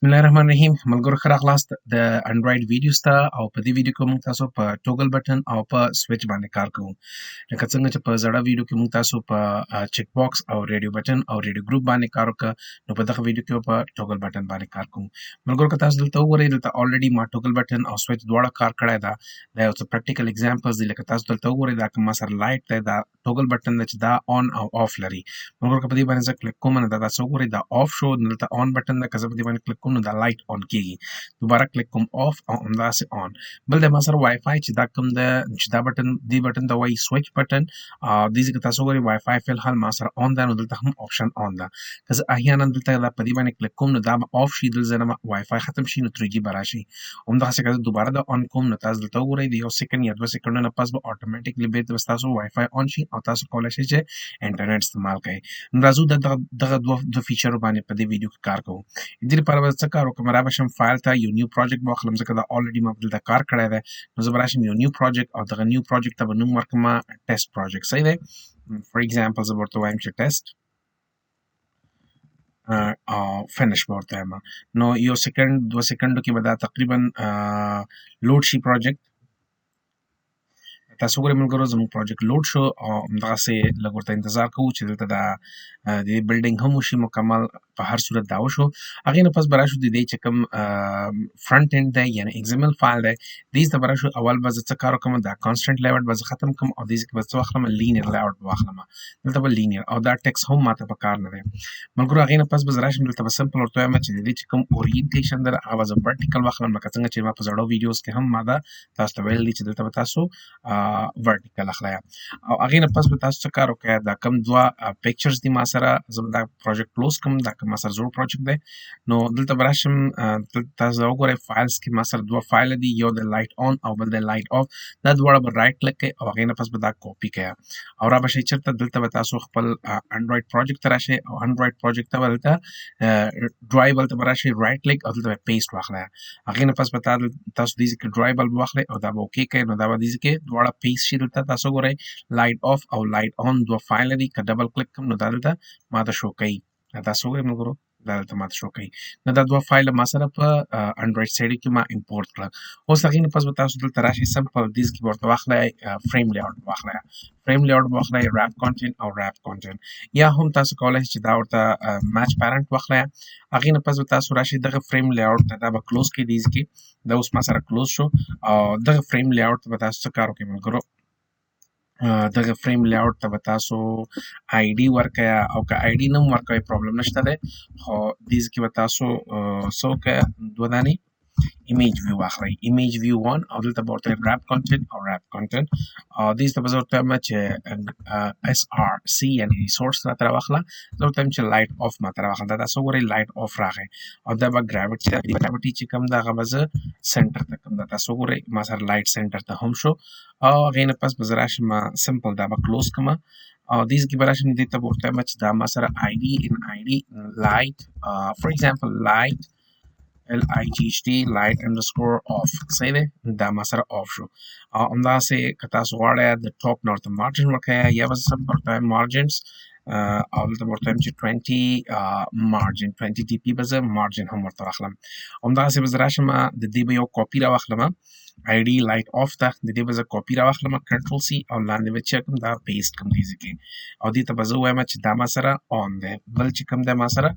بسم الله الرحمن الرحیم ملګرو ښه راغلاست د انډراید ویډیوز ته او په دې ویډیو کې موږ تاسو په ټوګل بټن او په سویچ باندې کار کوو لکه څنګه چې په زړه ویډیو کې موږ تاسو په چیک باکس او ریډیو بټن او ریډیو ګروپ باندې کار وکړ نو په دغه ویډیو کې په ټوګل بټن باندې کار کوو ملګرو که تاسو دلته وګورئ دلته الریډي ما ټوګل بټن او سویچ دواړه کار کړی دا یو څه پریکټیکل اگزامپلز دي لکه تاسو دلته وګورئ دا کوم سره لایټ دی دا ټوګل بټن دی چې دا آن او آف لري ملګرو که په دې باندې زه کلیک کوم نو دا تاسو وګورئ دا آف شو دلته آن بټن دی که زه په دې باندې کلیک کوم نو دا لایټ آن کیږي دوباره کلیک کوم آف او همداسې آن بل د ما سره وای فای چې دا کوم د چې دا بټن دی بټن ته وایي سویچ بټن دې ځکه تاسو وګورئ وای فای فی الحال ما سره آن ده نو دلته هم آپشن آن ده که زه احیانا دلته دا په دې باندې کلیک کوم نو دا به آف شي دلته نه وای فای ختم شي نو 3G به راشي همدغسې که زه دوباره د آن کوم نو تاسو دلته وګورئ د 1 سیکنډ یا 2 سیکنډو نه پس به اتوماتیکلی بیرته به ستاسو وای فای آن شي او تاسو کولی شئ چې انټرنیټ استعمال کړئ نو راځو دغه دوه فیچر باندې په دې ویډیو کې کار کوو دې لپاره به څه کار وکړم رابشم فایل ته یو نیو پروجیکټ به واخلم ځکه دا الریډي ما دلته کار کړی دی نو زه به راشم یو نیو پروجیکټ او دغه نیو پروجیکټ ته به نوم ورکړم ټیسټ پروجیکټ صحیح دی فار ایگزامپل زه به ورته وایم چې ټیسټ فینش به ورته وایم نو یو سیکنډ 2 سیکنډو کې به دا تقریبا لوډ شي پروجیکټ تاسو وګورئ ملګرو زموږ پروجیکټ لوډ شو او همدغسې لږ ورته انتظار کوو چې دلته دا د بلډینګ هم وشي مکمل په هر صورت دا وشو هغې نه پس به راشو د دې چې کوم فرنټ اینډ دی یعنې اگزامل فایل دی دې ته به راشو اول به زه څه کار وکړم دا کانسټنټ لیاوټ به زه ختم کړم او دې کې به څه واخلم لینیر لیاوټ به واخلم دلته به لینیر او دا ټیکس هم ماته په کار نه دی ملګرو هغې نه پس به زه راشم دلته به سمپل ورته وایم چې د دې چې کوم اورینټیشن دی هغه به زه ورټیکل واخلم لکه څنګه چې ما په زړو ویډیوز کې هم ما دا تاسو ته ویل دي چې دلته به تاسو ورټیکل اخلئ او هغې نه پس به تاسو څه کار وکړئ دا کوم دوه پکچرز دي ما سره زه به دا پروجیکټ کلوز کړم دا کوم ما سره زوړ پروجیکټ دی نو دلته به راشم تاسو وګورئ فایلز کې ما سره دوه فایل دي یو د لایټ آن او بل د لایټ آف دا دواړه به رایټ کلیک کړئ او هغې نه پس به دا کاپي کړئ او را به شئ چېرته دلته به تاسو خپل انډراید پروجیکټ ته راشئ او انډراید پروجیکټ ته به دلته ډرایو بل ته به راشئ رایټ کلیک او دلته به پیسټ واخلئ هغې نه پس به تاسو دې ځای کې ډرایو بل واخلئ او دا به اوکې کړئ نو دا به دې ځای کې دواړه پیسټ شي دلته تاسو وګورئ لایټ آف او لایټ آن دوه فایل دي که ډبل کلیک کړم نو دا دلته ماته شو کوي تاسو وګورئ ملګرو دا دلته ماته شو کوي نو دا دوه فایل ما سره په انډراید سایډ کې ما امپورټ کړل اوس هغې نه پس به تاسو دلته راشئ سمپل دې کې به ورته واخلئ فریم لیاوټ واخلئ فریم لیاوټ واخلئ ریپ کانټینټ او ریپ کانټینټ یا هم تاسو کولی شئ چې دا ورته میچ پیرنټ واخلئ هغې نه پس به تاسو راشئ دغه فریم لیاوټ ته دا به کلوز کړئ دې کې دا اوس ما سره کلوز شو او دغه فریم لیاوټ ته به تاسو څه کار وکړئ ملګرو دغه فریم لیاوټ ته به تاسو آی ډي ورکړئ او که آی ډي نه هم ورکوئ پرابلم نشته دی خو دې کې به تاسو څه وکړئ دوه دانې image view واخلئ image view 1 او دلته به ورته wrap content او wrap content او دې ته به زه ورته وایم چې SRC یعنې ریسورس راته راواخله زه ورته وایم چې لایټ آف ماته راواخله دا تاسو وګورئ لایټ آف راغی او دا به ګراویټي چې کوم ده هغه به زه سنټر ته کوم دا تاسو وګورئ ما سره لایټ سنټر ته هم شو او هغې نه پس به زه راشم سمپل دا به کلوز کړم او دې کې به راشم دې ته به ورته وایم چې دا ما سره ID لایټ فار ایگزامپل لایټ LIGHT light underscore off صحیح دی دا ما سره off شو او همداسې که تاسو غواړئ د ټاپ نه ورته مارجن ورکړئ یا به زه ورته وایم مارجنز او دلته به ورته وایم چې 20 مارجن 20 DP به زه مارجن هم ورته واخلم همداسې به زه راشم د دې به یو کاپي راواخلم ID لایټ آف ته د دې به زه کاپي راواخلم کنټرول C او لاندې به چې کوم دا پیسټ کوم دې کې او دې ته به زه ووایم چې دا ما سره آن دی بل چې کوم دی ما سره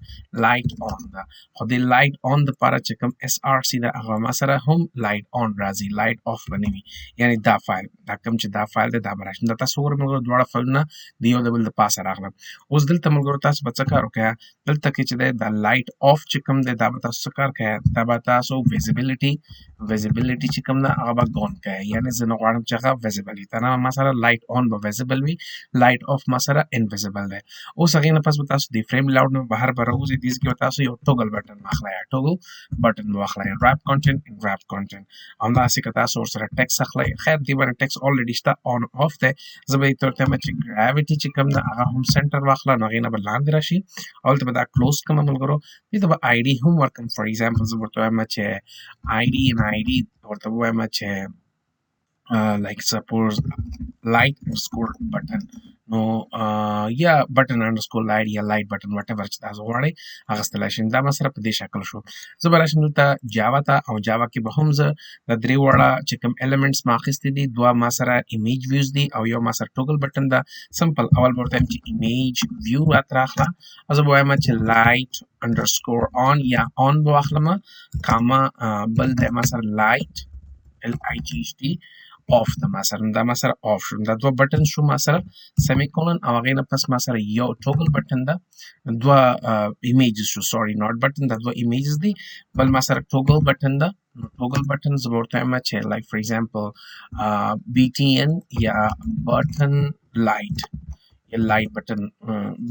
لایټ آن ده خو د لایټ آن دپاره چې کوم SRC ده هغه ما سره هم لایټ آن راځي لایټ آف به نه وي یعنې دا فایل دا کوم چې دا فایل دی دا به راشي دا تاسو وګورئ ملګرو دواړه فایلونه د یو د بل د پاسه راغلل اوس دلته ملګرو تاسو به څه کار وکړئ دلته کې چې دی دا لایټ آف چې کوم دی دا به تاسو څه کار کوئ دا به تاسو ویزیبیلیټي چې کوم ده هغه به ګون کوئ یعنې زه نه غواړم چې هغه ویزیبل وي تنها ما سره لایټ آن به ویزیبل وي لایټ آف ما سره انویزیبل دی اوس هغې نه پس به تاسو د فریم لیاوټ نه بهر به راوځئ دې کې به تاسو یو ټوګل بټن واخلئ ټوګل بټن واخلئ ریپ کانټینټ ریپ کانټینټ همداسې که تاسو ورسره ټیکس اخلئ خیر دې باندې ټیکس الریډي شته آن آف دی زه به یې ته ورته وایم چې ګراویټي چې کوم ده هغه هم سنټر واخله نو هغې نه به لاندې راشي او هلته به دا کلوز کړم ملګرو دې ته به آی ډي هم ورکړم فار ایگزامپل زه ورته وایم چې آی ډي ورته ووایم چې like suppose light underscore button no yeah button underscore light یا light button whatever چې تاسو غواړئ هغه استلی شئ دا ما سره په دې شکل شو زه به راشم دلته جاوا ته او جاوا کې به هم زه د درې واړه چې کوم elements ما اخیستي دي دوه ما سره image views دي او یو ما سره toggle button ده سمپل اول به ورته وایم چې image view راته راخله او زه به وایم چې light underscore on یا on به واخلم کاما بل دی ما سره light light off د ما سره دا ما سره off شو دا دوه بټن شو ما سره سیمی کولن او هغې نه پس ما سره یو ټوګل بټن ده دوه ایمیجز شو سوري ناٹ بټن دا دوه ایمیجز دي بل ما سره ټوګل بټن ده نو ټوګل بټن زه به ورته وایم چې لایک فار ایگزامپل BTN یا بټن لایټ یا لایټ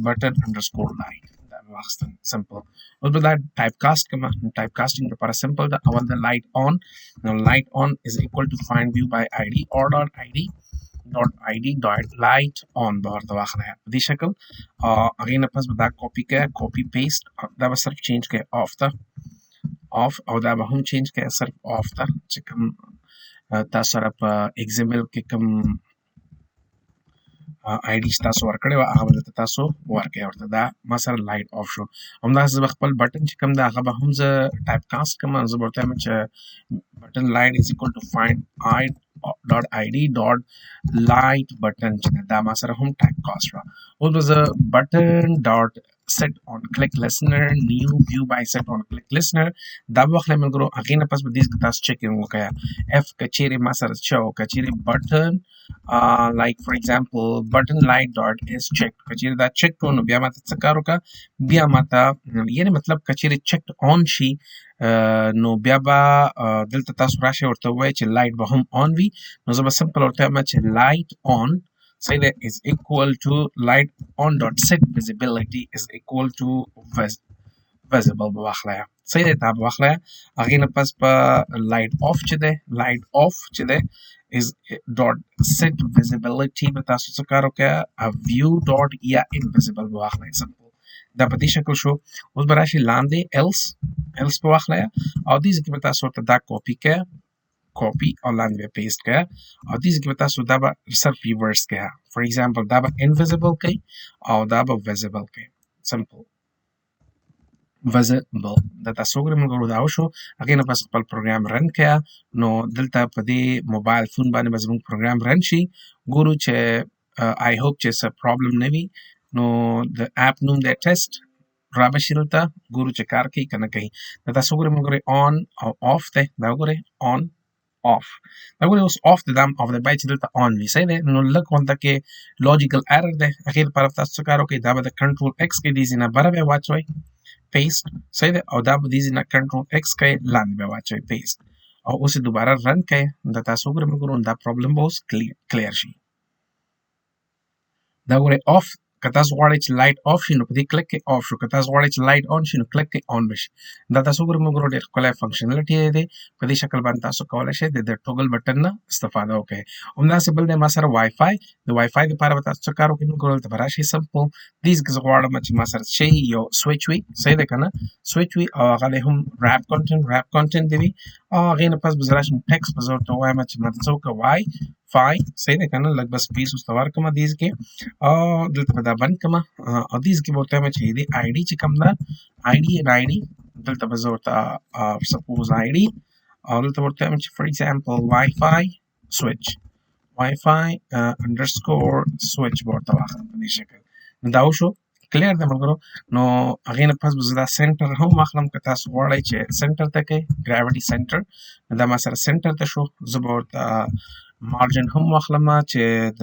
بټن انډرسکور لایټ واخستن سمپل اوس به دا ټایپ کاسټ کوم ټایپ کاسټینګ لپاره سمپل ده اول د لایټ آن نو لایټ آن از equal to find view by id or dot id dot light on به ورته واخلئ په دې شکل هغې نه پس به دا کاپي کړئ کاپي پیسټ دا به صرف چینج کړئ آف ته آف او دا به هم چینج کړئ صرف آف ته چې کوم تاسو سره په XML کې کوم آی ډي چې تاسو ورکړی وه هغه به دلته تاسو ورکړئ ورته دا ما سره لایټ آف شو همداسې زه به خپل بټن چې کوم ده هغه به هم زه ټایپ کاسټ کړم زه به ورته وایم چې بټن لایټ از equal to find id dot light button چې دا ما سره هم ټایپ کاسټ شوه اوس به زه بټن ډاټ set on click listener new view by set on click listener دا به واخلئ ملګرو هغې نه پس به دې کې تاسو چیکینګ وکړئ اف که چیرې ما سره څه و که چیرې بټن like for example button light dot is checked کچېرې دا checked و نو بیا ماته څه کار وکړه بیا ماته یعنې مطلب کچېرې checked on شي نو بیا به دلته تاسو راشئ ورته ووایئ چې لایټ به هم on وي نو زه به سمپل ورته وایم چې لایټ on say that is equal to light on dot set visibility is equal to visible به واخلئ صحیح دی دا به واخلئ هغې نه پس په لایټ آف چې دی لایټ آف چې دی is dot set visibility به تاسو څه کار وکړئ view dot یا invisible به واخلئ سمپل دا په دې شکل شو اوس به راشي لاندې else به واخلئ او دې ځای کې به تاسو ورته دا کاپي کړئ کاپي او لاندې به پیسټ کړئ او دې ځای کې به تاسو دا به صرف ریورس کړئ فار ایگزامپل دا به انویزیبل کوي او دا به ویزیبل کوي سمپل visible دا تاسو وګورئ ملګرو دا وشو هغې نه پس خپل پروګرام رن کړه نو دلته په دې موبایل فون باندې به زموږ پروګرام رن شي ګورو چې آی هوپ چې څه پرابلم نه وي نو د اپ نوم دی ټیسټ را به شي دلته ګورو چې کار کوي که نه کوي دا تاسو وګورئ ملګرو آن او آف دی دا وګورئ آن off دا ګورئ اوس آف دی دا آف دی باید چې دلته آن وي صحیح دی نو لږ غونته کې لاجیکل ایرر دی هغې لپاره تاسو څه کار وکړئ دا به د کنټرول ایکس کې دې ځای نه بره بیا واچوئ پیسټ صحیح دی او دا به دې ځای نه کنټرول ایکس کوئ لاندې بیا واچوئ پیسټ او اوس یې دوباره رن کوئ دا تاسو وګورئ ملګرو دا پرابلم به اوس کلیر شي دا ګورئ آف که تاسو غواړئ چې لایټ آف شي نو په دې کلک کې آف شو که تاسو غواړئ چې لایټ آن شي نو کلک کې آن به شي دا تاسو وګورئ ملګرو ډېر ښکلی فنکشنلټي دی په دې شکل باندې تاسو کولی شئ د ټوګل بټن نه استفاده وکړئ همداسې بل دی ما سره وائی فای د وائی فای دپاره به تاسو څه کار وکړئ ملګرو دلته به راشئ سمپل دې ځای کې زه غواړم چې ما سره شی یو سویچ وي صحیح دی که نه سویچ وي او هغه دی هم ریپ کانټنټ دی وي او هغې نه پس به زه راشم ټیکس به زه ورته ووایم چې ماته څه وکړه وائی فای صحیح دی که نه لږ به سپیس ورته ورکړم دې ځای کې او دلته به دا بند کړم او دې ځای کې به ورته وایم چې دې آی ډي چې کوم ده آی ډي دلته به زه ورته سپوز آی ډي او دلته ورته وایم چې فار ایگزامپل وائی فای انډرسکور سویچ به ورته واخلم په دې شکل نو دا وشو کلیر دی ملګرو نو هغې نه پس به زه دا سینټر هم واخلم که تاسو غواړئ چې سینټر ته کوئ ګراویټي سینټر دا ما سره سینټر ته شو زه به ورته مارجن هم واخلم چې د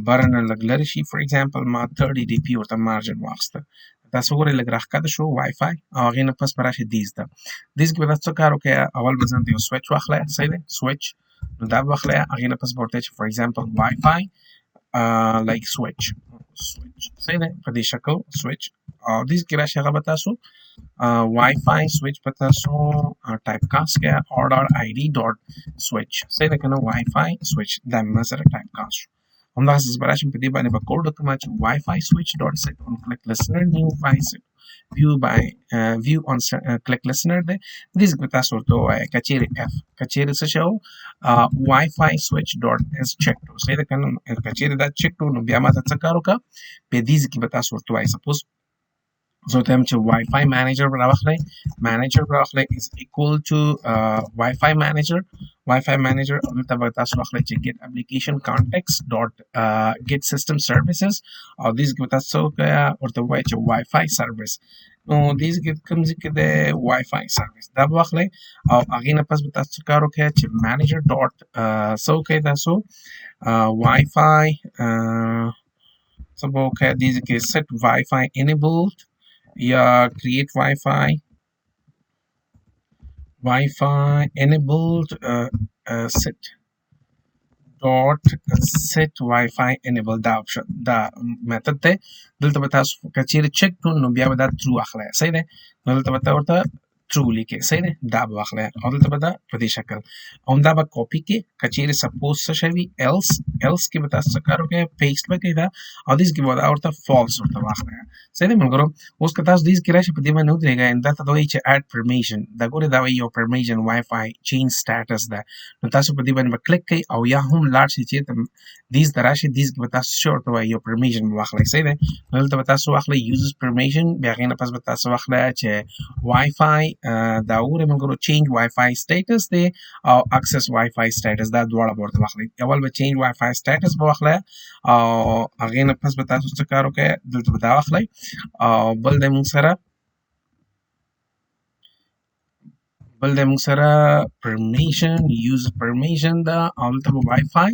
بره نه لږ لرې شي فار ایگزامپل ما 30 dp ورته مارجن واخیسته تاسو وګورئ لږ راښکته شو وائی فای او هغې نه پس به راشي دیز ته دیز کې به تاسو څه کار وکړئ اول به ځان ته یو سویچ واخلئ صحیح دی سویچ نو دا به واخلئ هغې نه پس به ورته چې فار ایگزامپل وائی فای لایک سویچ صحیح دی په دې شکل سویچ او دیز کې راشي هغه به تاسو وائی فای سویچ به تاسو ټایپ کاسټ کړئ order id dot switch صحیح ده که نه وائی فای سویچ دا مې ما سره ټایپ کاسټ شو همداسې زه به راشم په دې باندې به کوډ وکړم چې وائی فای سویچ ډاټ سیټ اون کلیک لسنر نیو فای سیټ view on click listener ده دې ځکه تاسو ورته ووایئ که چیرې که چیرې څه شی و Wi-Fi switch dot is checked صحیح ده که نه که چیرې دا checked و نو بیا ماته څه کار وکړه په دې ځای کې به تاسو ورته ووایئ suppose زه ورته وایم چې Wi-Fi manager به راواخلئ manager به راواخلئ is equal to Wi-Fi manager او دلته به تاسو واخلئ چې get application context dot get system services او دې ځای کې به تاسو څه وکړئ ورته ووایئ چې Wi-Fi service نو دې ځای کې کوم ځای کې دی Wi-Fi service دا به واخلئ او هغې نه پس به تاسو څه کار وکړئ چې manager dot څه وکړئ تاسو Wi-Fi څه به وکړئ دې ځای کې set Wi-Fi enabled یا create Wi-Fi enabled set Wi-Fi enable دا option دا method ته دلته به تاسو که چیرې check کړو نو بیا به دا true اخلئ صحیح دی نو دلته به ورته true لیکئ صحیح دی دا به واخلئ او دلته به دا په دې شکل همدا به copy کړئ که چیرې suppose څه شی وي else کې به تاسو څه کار وکړئ paste به کړئ دا او دې کې به دا ورته false ورته واخلئ صحیح دی ملګرو اوس که تاسو دې کې راشئ په دې باندې ودرېږئ دا ته وایي چې add permission دا ګورئ دا وایي یو permission Wi-Fi change status ده نو تاسو په دې باندې به کلیک کړئ او یا هم لاړ شئ چېرته دې ته راشئ دې کې به تاسو څه ورته وایي یو permission به واخلئ صحیح دی نو دلته به تاسو واخلئ users permission بیا هغې نه پس به تاسو واخلئ چې Wi-Fi دا وګورئ ملګرو change Wi-Fi status دی او access Wi-Fi status دا دواړه به ورته واخلئ اول به change Wi-Fi status به واخلئ او هغې نه پس به تاسو څه کار وکړئ دلته به دا واخلئ او بل د موږ سره permission user permission دا او دلته به Wi-Fi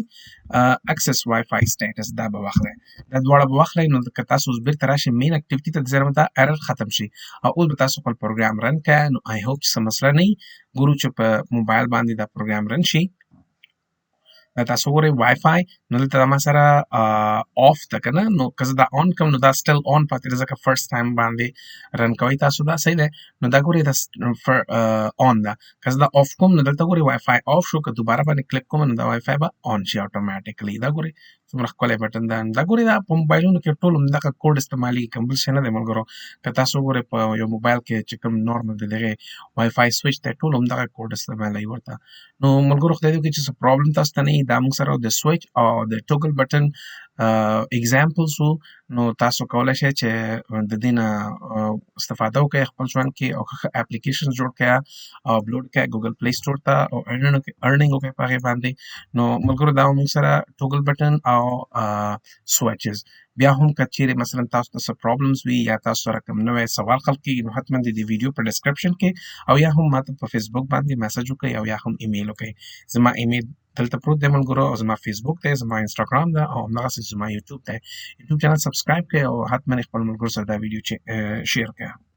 access Wi-Fi status دا به واخلئ دا دواړه به واخلئ نو که تاسو اوس بېرته راشئ مین اکټیویټي ته د زر دا ایرر ختم شي او اوس به تاسو خپل پروګرام رن کړئ نو آی هوپ چې څه مسله نه وي ګورو چې په موبایل باندې دا پروګرام رن شي دا تاسو وګورئ Wi-Fi نو دلته ما سره off ده که نه نو که زه دا on کړم نو دا still on پاتې ده ځکه first time باندې رن کوئ تاسو دا صحیح دی نو دا ګورئ دا on ده که زه دا off کوم نو دلته ګورئ Wi-Fi off شو که دوباره باندې کلیک کوم نو دا Wi-Fi به on شي automatically دا ګورئ څومره ښکلی بټن ده دا ګورئ دا په موبایلونو کې ټول همدغه کوډ استعمالېږي کوم بل شی نه دی ملګرو که تاسو وګورئ په یو موبایل کې چې کوم نارمل د دغې Wi-Fi سویچ دی ټول همدغه کوډ استعمالوي ورته نو ملګرو خدای دې وکړي چې څه پرابلم تاسو ته نه وي دا موږ سره د سویچ او د ټوګل بټن examples وو نو تاسو کولی شئ چې د دې نه استفاده وکړئ خپل ژوند کې او ښه اپلیکیشنز جوړ کړئ او اپلوډ کړئ ګوګل پلی سټور ته او ارنینګ وکړئ په هغې باندې نو ملګرو دا موږ سره ټوګل بټن او سویچز بیا هم که چیرې مثلا تاسو ته څه پرابلمز وي یا تاسو سره کوم نوی سوال خلق کېږي نو حتما د دې ویډیو په ډسکرپشن کې او یا هم ماته په فیسبوک باندې میسج وکړئ او یا هم ایمیل وکړئ زما ایمیل دلته پروت دی ملګرو او زما فیسبوک دی زما انسټاګرام ده او همدغسې زما یوټیوب دی یوټیوب چینل سبسکرایب کړئ او حتما خپل ملګرو سره دا ویډیو شیر کړئ